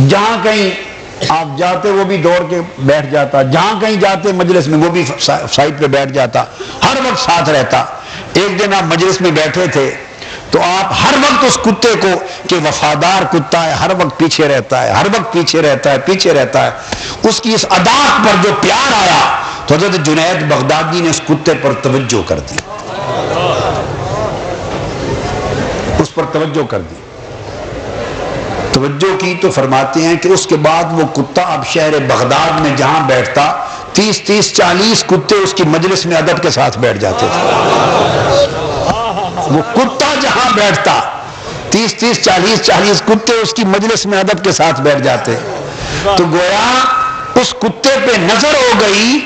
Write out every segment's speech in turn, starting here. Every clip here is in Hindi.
जहां कहीं आप जाते वो भी दौड़ के बैठ जाता, जहां कहीं जाते मजलिस में वो भी साइड पे बैठ जाता, हर वक्त साथ रहता। एक दिन आप मजलिस में बैठे थे तो आप हर वक्त उस कुत्ते को, कि वफादार कुत्ता है, हर वक्त पीछे रहता है, हर वक्त पीछे रहता है, पीछे रहता है, उसकी इस अदात पर जो प्यार आया तो हज़रत जुनैद बगदादी ने उस कुत्ते पर तवज्जो कर दी, उस पर तवज्जो कर दी, तवज्जो की तो फरमाते हैं कि उसके बाद वो कुत्ता अब शहर बगदाद में जहां बैठता 30-40 कुत्ते उसकी मजलिस में अदब के साथ बैठ जाते थे। वो कुत्ता जहां बैठता 30-40 कुत्ते उसकी मजलिस में अदब के साथ बैठ जाते। तो गोया उस कुत्ते पे नजर हो गई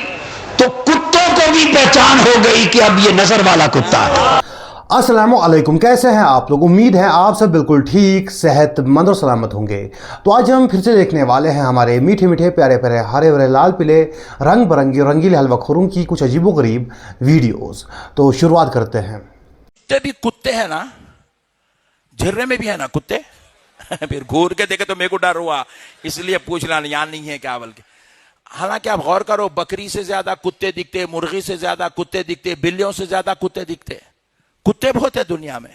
तो कुत्तों को भी पहचान हो गई कि अब ये नजर वाला कुत्ता है। अस्सलामुअलैकुम, कैसे हैं आप लोग? उम्मीद है आप सब बिल्कुल ठीक, सेहतमंद और सलामत होंगे। तो आज हम फिर से देखने वाले हैं हमारे मीठे मीठे प्यारे प्यारे हरे भरे लाल पीले रंग बिरंगी रंगीले हलवा खोरों की कुछ अजीबोगरीब वीडियोस। तो शुरुआत करते हैं। भी कुत्ते हैं ना, झिर्रे में भी है ना कुत्ते। फिर घूर के देखे तो मेरे को डर हुआ, इसलिए पूछ लाना याद नहीं है क्या बल्कि। हालांकि आप गौर करो, बकरी से ज्यादा कुत्ते दिखते, मुर्गी से ज्यादा कुत्ते दिखते, बिल्लियों से ज्यादा कुत्ते दिखते। कुत्ते बहुत है दुनिया में।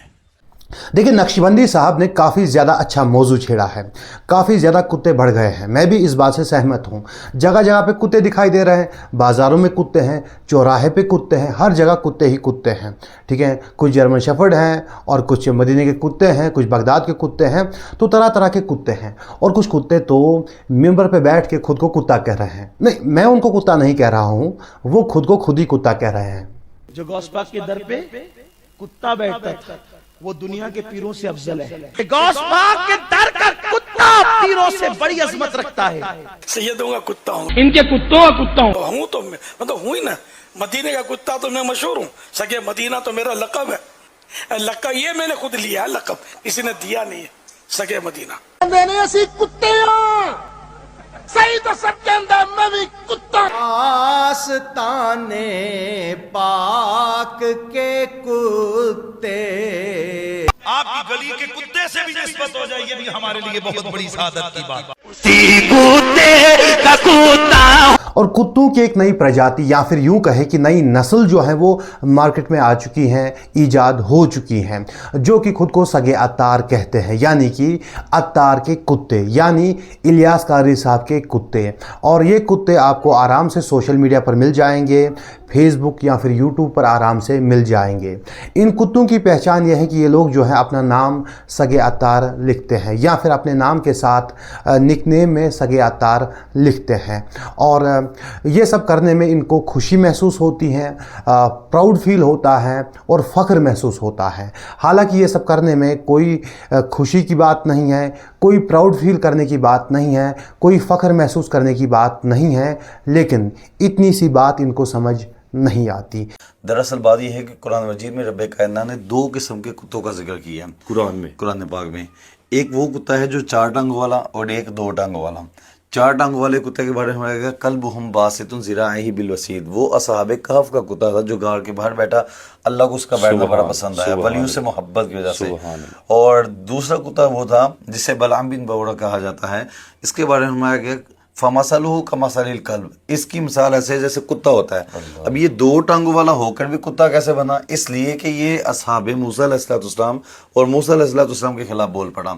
देखिए, नक्शबंदी साहब ने काफ़ी ज़्यादा अच्छा मौजू छेड़ा है। काफ़ी ज़्यादा कुत्ते बढ़ गए हैं, मैं भी इस बात से सहमत हूँ। जगह जगह पे कुत्ते दिखाई दे रहे हैं, बाज़ारों में कुत्ते हैं, चौराहे पे कुत्ते हैं, हर जगह कुत्ते ही कुत्ते हैं। ठीक है, कुछ जर्मन शेफर्ड हैं और कुछ मदीने के कुत्ते हैं, कुछ बगदाद के कुत्ते हैं, तो तरह तरह के कुत्ते हैं। और कुछ कुत्ते तो मिंबर पे बैठ के खुद को कुत्ता कह रहे हैं। नहीं, मैं उनको कुत्ता नहीं कह रहा हूँ, वो खुद को खुद ही कुत्ता कह रहे हैं। जो गौस पाक के दर पे कुत्ता बैठता था वो दुनिया के पीरों से अफजल है। गौस पाक के दर का कुत्ता पीरों से बड़ी अजमत रखता है। सैयदों का कुत्ता हूँ, इनके कुत्तों का कुत्ता हूँ तो मैं मतलब हूँ ही ना। मदीने का कुत्ता तो मैं मशहूर हूँ, सगे मदीना तो मेरा लकब है। लकब ये मैंने खुद लिया है, लकब किसी ने दिया नहीं है। सगे मदीना मैंने ऐसी कुत्ते सही तो सबके अंदर मैं भी कुत्ता। आस्ताने पाक के कुत्ते, आपकी गली के कुत्ते से भी निस्बत हो जाए, ये भी हमारे लिए बहुत बड़ी सादत की बात। और कुत्तों की एक नई प्रजाति या फिर यूं कहे कि नई नस्ल जो है वो मार्केट में आ चुकी हैं, ईजाद हो चुकी हैं, जो कि खुद को सगे अत्तार कहते हैं, यानी कि अत्तार के कुत्ते, यानी इलियास कारी साहब के कुत्ते। और ये कुत्ते आपको आराम से सोशल मीडिया पर मिल जाएंगे, फेसबुक या फिर यूट्यूब पर आराम से मिल जाएंगे। इन कुत्तों की पहचान यह है कि ये लोग जो है अपना नाम सगे अत्तार लिखते हैं या फिर अपने नाम के साथ निकनेम में सगे अत्तार लिखते हैं। और ये सब करने में इनको खुशी महसूस होती है, प्राउड फील होता है और फ़ख्र महसूस होता है। हालांकि ये सब करने में कोई खुशी की बात नहीं है, कोई प्राउड फील करने की बात नहीं है, कोई फ़ख्र महसूस करने की बात नहीं है, लेकिन इतनी सी बात इनको समझ नहीं आती। दरअसल बात यह है कि कुरान मजीद में रब्बे कायनात ने दो किस्म के कुत्तों का जिक्र किया है कुरान पाक में। एक वो कुत्ता है जो 4 टांगों वाला और एक 2 टांगों वाला। 4 टांगों वाले कुत्ते के बारे में आएगा कल्बुहुम बासितुन ज़िराइही बिल वसीद। वो असहाबे कहफ का कुत्ता था जो गाड़ के बाहर बैठा, अल्लाह को उसका बैठना बड़ा पसंद आया, वलियों से मोहब्बत की वजह से। और दूसरा कुत्ता वो था जिसे बलआम बिन बौरा कहा जाता है। इसके बारे में आया गया फमसलहु कमसलिल कल्ब, इसकी मिसाल ऐसे जैसे कुत्ता होता है। अब ये 2 टांगों वाला होकर भी कुत्ता कैसे बना? इसलिए कि ये असहाबे मूसा अलैहिस्सलाम और मूसा अलैहिस्सलाम के खिलाफ बोल पड़ा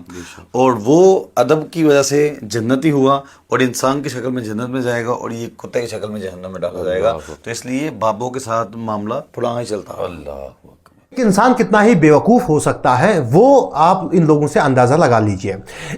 और वो अदब की वजह से जन्नती हुआ और इंसान की शक्ल में जन्नत में जाएगा और ये कुत्ते की शक्ल में जहन्नम में डाला जाएगा। तो इसलिए बाबों के साथ मामला थोड़ा ही चलता है। कि इंसान कितना ही बेवकूफ़ हो सकता है वो आप इन लोगों से अंदाज़ा लगा लीजिए।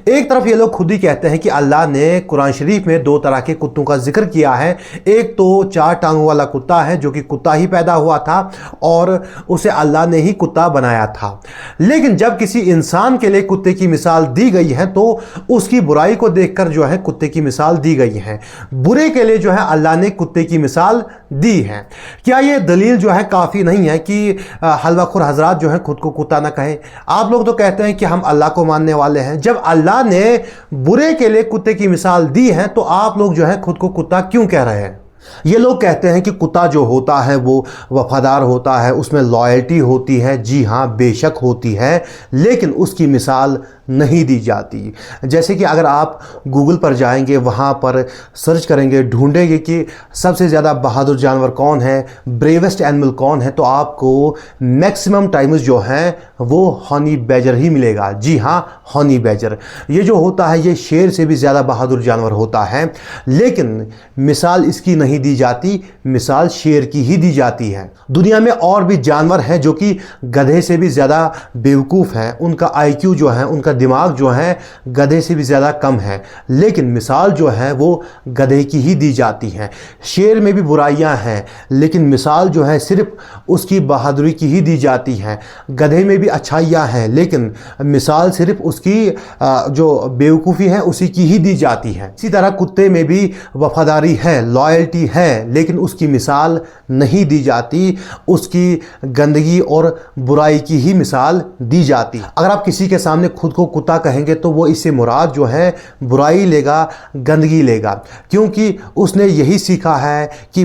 एक तरफ ये लोग खुद ही कहते हैं कि अल्लाह ने कुरान शरीफ में 2 तरह के कुत्तों का जिक्र किया है। एक तो 4 टांगों वाला कुत्ता है जो कि कुत्ता ही पैदा हुआ था और उसे अल्लाह ने ही कुत्ता बनाया था। लेकिन जब किसी इंसान के लिए कुत्ते की मिसाल दी गई है तो उसकी बुराई को देखकर जो है कुत्ते की मिसाल दी गई है, बुरे के लिए जो है अल्लाह ने कुत्ते की मिसाल दी है। क्या ये दलील जो है काफ़ी नहीं है कि हलवाखोर हजरात जो है खुद को कुत्ता ना कहें? आप लोग तो कहते हैं कि हम अल्लाह को मानने वाले हैं। जब अल्लाह ने बुरे के लिए कुत्ते की मिसाल दी है तो आप लोग जो है खुद को कुत्ता क्यों कह रहे हैं? ये लोग कहते हैं कि कुत्ता जो होता है वो वफादार होता है, उसमें लॉयल्टी होती है। जी हाँ, बेशक होती है, लेकिन उसकी मिसाल नहीं दी जाती। जैसे कि अगर आप गूगल पर जाएंगे, वहाँ पर सर्च करेंगे, ढूंढेंगे कि सबसे ज़्यादा बहादुर जानवर कौन है, ब्रेवेस्ट एनिमल कौन है, तो आपको मैक्सिमम टाइम्स जो हैं वो हनी बैजर ही मिलेगा। जी हाँ, हनी बैजर ये जो होता है ये शेर से भी ज़्यादा बहादुर जानवर होता है, लेकिन मिसाल इसकी नहीं दी जाती, मिसाल शेर की ही दी जाती है। दुनिया में और भी जानवर हैं जो कि गधे से भी ज़्यादा बेवकूफ़ हैं, उनका आईक्यू जो है, उनका दिमाग जो है गधे से भी ज़्यादा कम है, लेकिन मिसाल जो है वो गधे की ही दी जाती है। शेर में भी बुराइयां हैं, लेकिन मिसाल जो है सिर्फ उसकी बहादुरी की ही दी जाती है। गधे में भी अच्छाइयां हैं, लेकिन मिसाल सिर्फ उसकी जो बेवकूफ़ी है उसी की ही दी जाती है। इसी तरह कुत्ते में भी वफादारी है, लॉयल्टी है, लेकिन उसकी मिसाल नहीं दी जाती, उसकी गंदगी और बुराई की ही मिसाल दी जाती है। अगर आप किसी के सामने खुद को कुत्ता कहेंगे तो वो इससे मुराद जो है बुराई लेगा, गंदगी लेगा, क्योंकि उसने यही सीखा है कि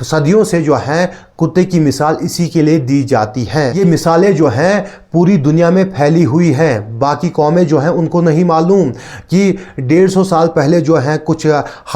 सदियों से जो है कुत्ते की मिसाल इसी के लिए दी जाती है। ये मिसालें जो हैं पूरी दुनिया में फैली हुई हैं, बाकी कौमें जो हैं उनको नहीं मालूम कि 150 साल पहले जो हैं कुछ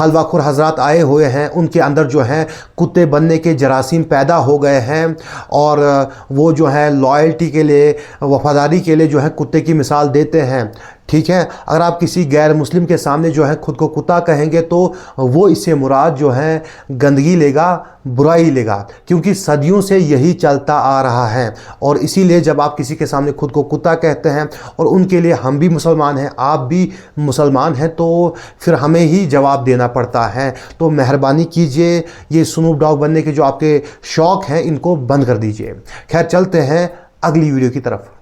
हलवाखोर हजरात आए हुए हैं, उनके अंदर जो हैं कुत्ते बनने के जरासीम पैदा हो गए हैं, और वो जो है लॉयल्टी के लिए, वफादारी के लिए जो है कुत्ते की मिसाल देते हैं। ठीक है, अगर आप किसी गैर मुस्लिम के सामने जो है खुद को कुत्ता कहेंगे तो वो इससे मुराद जो है गंदगी लेगा, बुराई लेगा, क्योंकि सदियों से यही चलता आ रहा है। और इसीलिए जब आप किसी के सामने खुद को कुत्ता कहते हैं और उनके लिए हम भी मुसलमान हैं, आप भी मुसलमान हैं, तो फिर हमें ही जवाब देना पड़ता है। तो मेहरबानी कीजिए, ये स्नूप डॉग बनने के जो आपके शौक़ हैं इनको बंद कर दीजिए। खैर, चलते हैं अगली वीडियो की तरफ।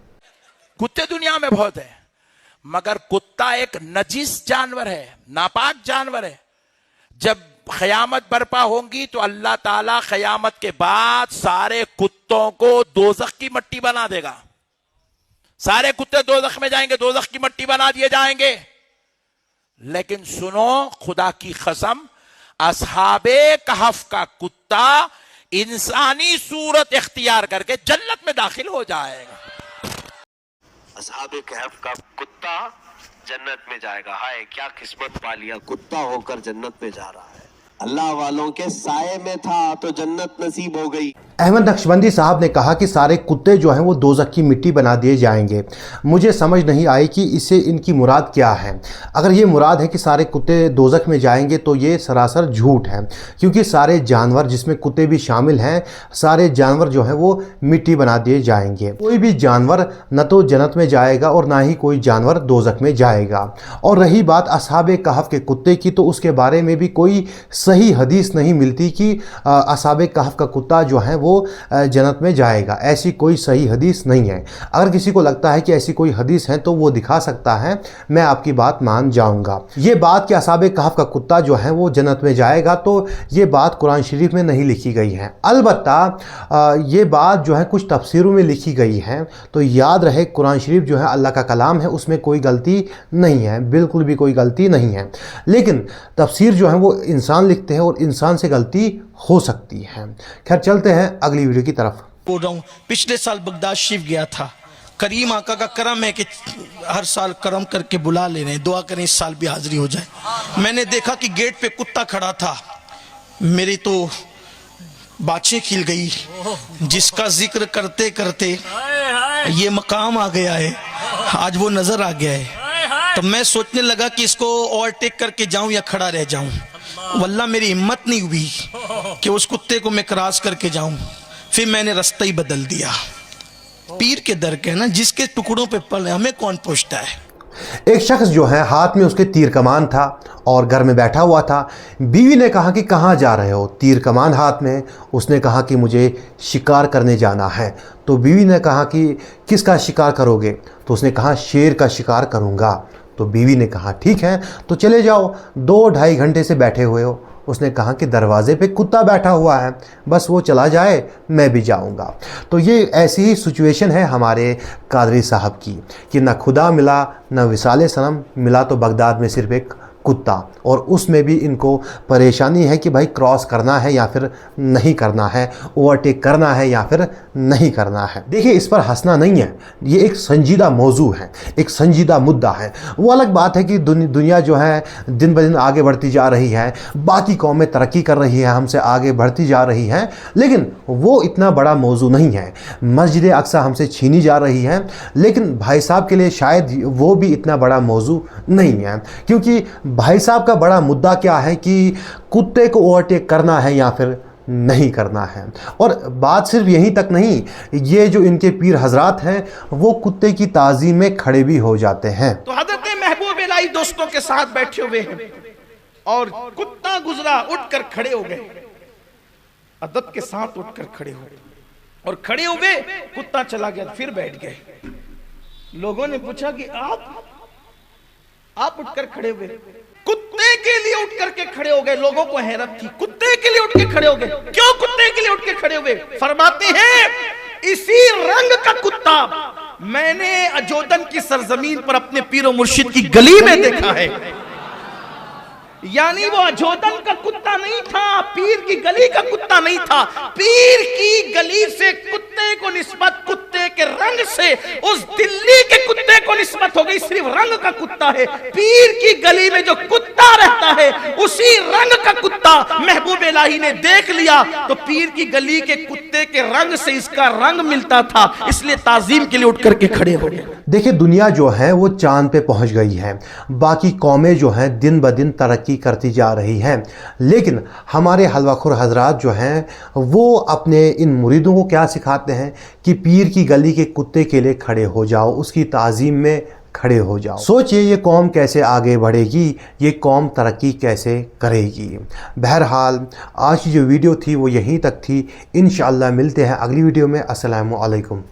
कुत्ते दुनिया में बहुत है, मगर कुत्ता एक नजीस जानवर है, नापाक जानवर है। जब क़यामत बर्पा होंगी तो अल्लाह ताला क़यामत के बाद सारे कुत्तों को दोज़ख की मट्टी बना देगा। सारे कुत्ते दोज़ख में जाएंगे, दोज़ख की मट्टी बना दिए जाएंगे। लेकिन सुनो, खुदा की कसम, असहाबे कहफ का कुत्ता इंसानी सूरत इख्तियार करके जन्नत में दाखिल हो जाएगा। असहाबे कहफ का कुत्ता जन्नत में जाएगा। हाय क्या किस्मत पा लिया, कुत्ता होकर जन्नत में जा रहा है। अल्लाह वालों के साये में था तो जन्नत नसीब हो गई। अहमद नक्शबंदी साहब ने कहा कि सारे कुत्ते जो हैं वो दोज़ख की मिट्टी बना दिए जाएंगे। मुझे समझ नहीं आई कि इससे इनकी मुराद क्या है। अगर ये मुराद है कि सारे कुत्ते दोज़ख में जाएंगे तो ये सरासर झूठ है, क्योंकि सारे जानवर, जिसमें कुत्ते भी शामिल हैं, सारे जानवर जो हैं वो मिट्टी बना दिए जाएंगे। कोई भी जानवर न तो जन्नत में जाएगा और ना ही कोई जानवर दोज़ख में जाएगा। और रही बात असहाबे कहफ के कुत्ते की, तो उसके बारे में भी कोई सही हदीस नहीं मिलती कि असहाबे कहफ का कुत्ता जो है वो जन्नत में जाएगा। ऐसी कोई सही हदीस नहीं है। अगर किसी को लगता है कि ऐसी कोई हदीस है तो वो दिखा सकता है, मैं आपकी बात मान जाऊंगा। ये बात कि असहाबे कहफ का कुत्ता जो है वो जन्नत में जाएगा, तो ये बात कुरान शरीफ में नहीं लिखी गई है। अलबत्ता ये बात जो है कुछ तफसीरों में लिखी गई है। तो याद रहे, कुरान शरीफ जो है अल्लाह का कलाम है, उसमें कोई गलती नहीं है, बिल्कुल भी कोई गलती नहीं है। लेकिन तफसीर जो है वो इंसान लिखते हैं और इंसान से गलती हो सकती है। खैर, चलते हैं अगली वीडियो की तरफ। बोल रहा हूँ, पिछले साल बगदाद शरीफ गया था। करीम आका का करम है कि हर साल करम करके बुला ले रहे हैं। दुआ करें इस साल भी हाजिरी हो जाए। मैंने देखा कि गेट पे कुत्ता खड़ा था, मेरी तो बाछें खिल गई। जिसका जिक्र करते करते ये मकाम आ गया है, आज वो नजर आ गया है। तो मैं सोचने लगा कि इसको ओवरटेक करके जाऊं या खड़ा रह जाऊं। वल्लाह मेरी हिम्मत नहीं हुई कि उस कुत्ते को मैं क्रॉस करके जाऊं। फिर मैंने रास्ता ही बदल दिया। पीर के दर के ना, जिसके टुकड़ों पे पले हमें कौन पूछता है। एक शख्स जो है हाथ में उसके तीर कमान था और घर में बैठा हुआ था। बीवी ने कहा कि कहाँ जा रहे हो? तीर कमान हाथ में। उसने कहा कि मुझे शिकार करने जाना है। तो बीवी ने कहा कि किसका शिकार करोगे? तो उसने कहा शेर का शिकार करूँगा। तो बीवी ने कहा ठीक है, तो चले जाओ, 2-2.5 घंटे से बैठे हुए हो। उसने कहा कि दरवाजे पे कुत्ता बैठा हुआ है, बस वो चला जाए मैं भी जाऊंगा। तो ये ऐसी ही सिचुएशन है हमारे कादरी साहब की कि ना खुदा मिला, ना विसाले सनम मिला, तो बगदाद में सिर्फ एक कुत्ता, और उसमें भी इनको परेशानी है कि भाई क्रॉस करना है या फिर नहीं करना है, ओवरटेक करना है या फिर नहीं करना है। देखिए, इस पर हंसना नहीं है, ये एक संजीदा मौजू है, एक संजीदा मुद्दा है। वो अलग बात है कि दुनिया जो है दिन ब दिन आगे बढ़ती जा रही है, बाकी कौमें तरक्की कर रही है, हमसे आगे बढ़ती जा रही हैं, लेकिन वो इतना बड़ा मौजू नहीं है। मस्जिद अक्सा हमसे छीनी जा रही है, लेकिन भाई साहब के लिए शायद वो भी इतना बड़ा मौजू नहीं है, क्योंकि भाई साहब का बड़ा मुद्दा क्या है कि कुत्ते को ओवरटेक करना है या फिर नहीं करना है। और बात सिर्फ यहीं तक नहीं, ये जो इनके पीर हजरात हैं वो कुत्ते की ताज़ीम में खड़े भी हो जाते हैं। तो हजरत महबूब इलाही दोस्तों के साथ बैठे हुए हैं और कुत्ता गुजरा, उठकर खड़े हो गए, अदब के साथ उठकर खड़े हो गए, और खड़े हुए कुत्ता चला गया, फिर बैठ गए। लोगों ने पूछा कि आप उठकर खड़े हुए, कुत्ते के लिए उठ करके खड़े हो गए। लोगों को हैरत थी, कुत्ते के लिए उठ के खड़े हो गए, क्यों कुत्ते के लिए उठ के खड़े हुए? फरमाते हैं, इसी रंग का कुत्ता मैंने अजोदन की सरजमीन पर अपने पीरो मुर्शिद की गली में देखा है। यानी वो अजोदन का कुत्ता नहीं था, पीर की गली का कुत्ता नहीं था, पीर की गली से कुत्ते को निस्बत कुत्ते के रंग से उस दिल्ली के कुत्ते को निस्बत हो गई, सिर्फ रंग का कुत्ता है। पीर की गली में जो कुत्ता रहता है उसी रंग का कुत्ता महबूब इलाही ने देख लिया, तो पीर की गली के कुत्ते के रंग से इसका रंग मिलता था, इसलिए ताजीम के लिए उठ करके खड़े हो गए। देखिए, दुनिया जो है वो चांद पे पहुंच गई है, बाकी कौमें जो हैं दिन ब दिन तरक्की करती जा रही हैं, लेकिन हमारे हलवाखोर हजरात जो हैं वो अपने इन मुरीदों को क्या सिखाते हैं कि पीर की गली के कुत्ते के लिए खड़े हो जाओ, उसकी ताज़ीम में खड़े हो जाओ। सोचिए ये कौम कैसे आगे बढ़ेगी, ये कौम तरक्की कैसे करेगी। बहरहाल आज की जो वीडियो थी वो यहीं तक थी। इंशाअल्लाह मिलते हैं अगली वीडियो में। अस्सलामु अलैकुम।